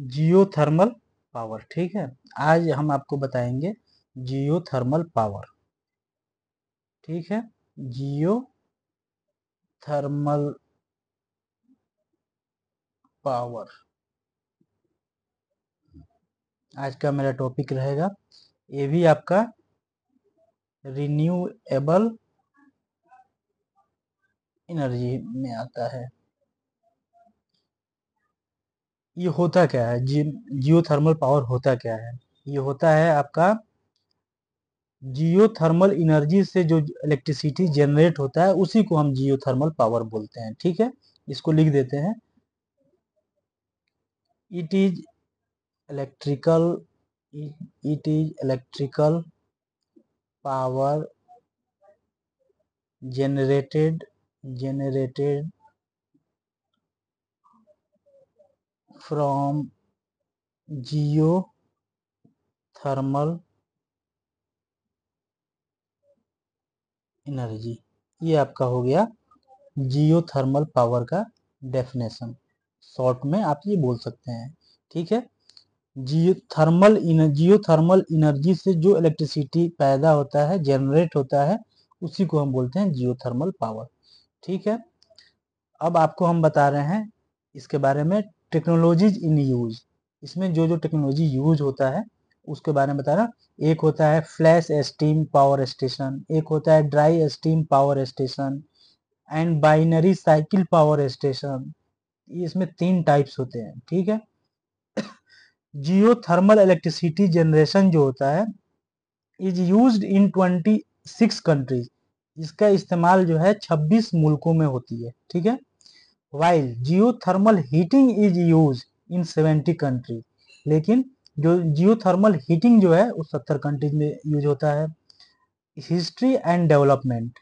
Geothermal power. ठीक है, आज हम आपको बताएंगे जियोथर्मल पावर। ठीक है, जियोथर्मल पावर आज का मेरा टॉपिक रहेगा। ये भी आपका रिन्यूएबल एनर्जी में आता है। ये होता क्या है, जियोथर्मल पावर होता क्या है? ये होता है आपका जियोथर्मल एनर्जी से जो इलेक्ट्रिसिटी जनरेट होता है उसी को हम जियोथर्मल पावर बोलते हैं। ठीक है, इसको लिख देते हैं। It is electrical power generated from geothermal energy. ये आपका हो गया जियोथर्मल पावर का डेफिनेशन। शॉर्ट में आप ये बोल सकते हैं। ठीक है, जियोथर्मल एनर्जी से जो इलेक्ट्रिसिटी पैदा होता है, जनरेट होता है, उसी को हम बोलते हैं जियोथर्मल पावर। ठीक है, अब आपको हम बता रहे हैं इसके बारे में टेक्नोलॉजीज इन यूज। इसमें जो जो टेक्नोलॉजी यूज होता है उसके बारे में बता रहा। एक होता है फ्लैश स्टीम पावर स्टेशन, एक होता है dry steam power station and binary cycle power station. इसमें 3 टाइप्स होते हैं। ठीक है, जियोथर्मल इलेक्ट्रिसिटी जनरेशन जो होता है इज यूज्ड इन 26 कंट्रीज। इसका इस्तेमाल जो है 26 मुल्कों में होती है। ठीक है, while geothermal heating is used in 70 country. लेकिन जो जियोथर्मल हीटिंग जो है वो 70 कंट्रीज में यूज होता है। History and development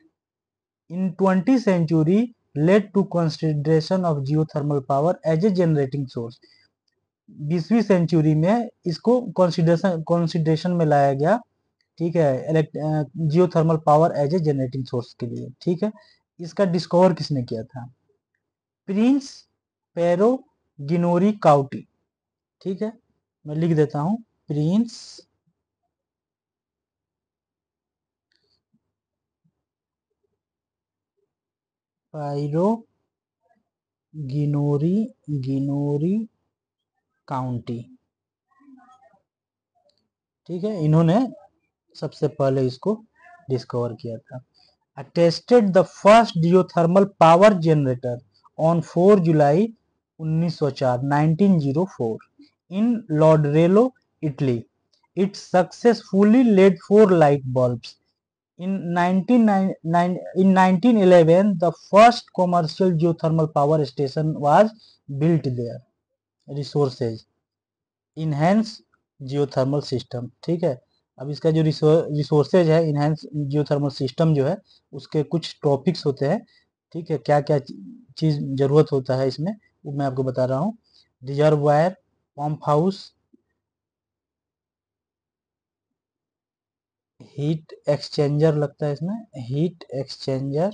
in 20 century led to consideration of geothermal power as a generating source. 20वीं सेंचुरी में इसको कंसिडरेशन में लाया गया। ठीक है, geothermal power as a generating source के लिए। ठीक है, इसका डिस्कवर किसने किया था? Prince Piero Ginori Conti. ठीक है, मैं लिख देता हूं, प्रिंस पायरो गिनोरी काउंटी। ठीक है, इन्होंने सबसे पहले इसको डिस्कवर किया था। Tested the first geothermal power generator on 4 July 1904 1904 in Larderello, Italy. It successfully led 4 light bulbs. In 1911, the first commercial geothermal power station was built there. Resources enhance geothermal system। ठीक है, अब इसका जो resources है, enhance geothermal system जो है, उसके कुछ टॉपिक्स होते हैं। ठीक है, क्या क्या चीज जरूरत होता है इसमें वो मैं आपको बता रहा हूँ। Reservoir, pump house, heat exchanger लगता है इसमें, heat exchanger,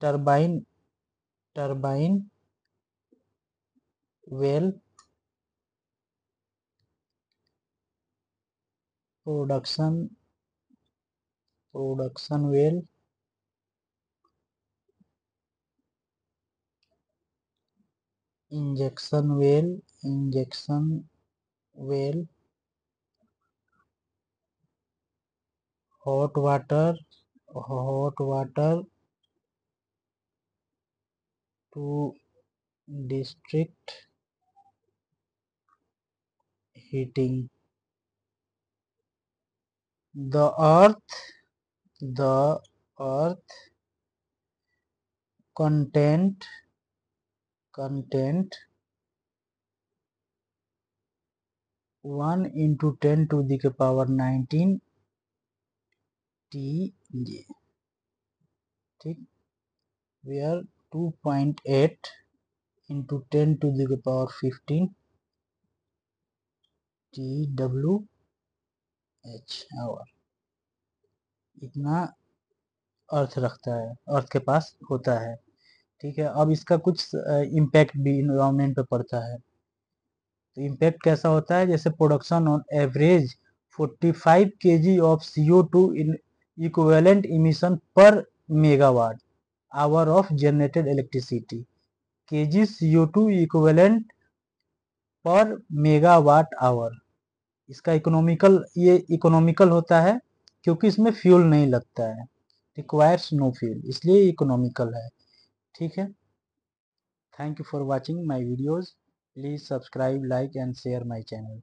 turbine turbine well, production well, injection well, hot water to district heating. The earth content 1 × 10⁻19 TJ। ठीक, where 2.8 × 10⁻15 TWH आवर, इतना अर्थ रखता है, अर्थ के पास होता है। ठीक है। अब इसका कुछ इम्पैक्ट भी इन्वायरमेंट पे पड़ता है। तो इम्पैक्ट कैसा होता है, जैसे production on average 45 kg of CO2 in equivalent emission per megawatt hour of generated electricity. kg CO2 equivalent per megawatt hour. इसका इकोनॉमिकल, ये इकोनॉमिकल होता है क्योंकि इसमें फ्यूल नहीं लगता है, रिक्वायर्स नो फ्यूल, इसलिए इकोनॉमिकल है। ठीक है। Thank you for watching my videos. Please subscribe, like and share my channel.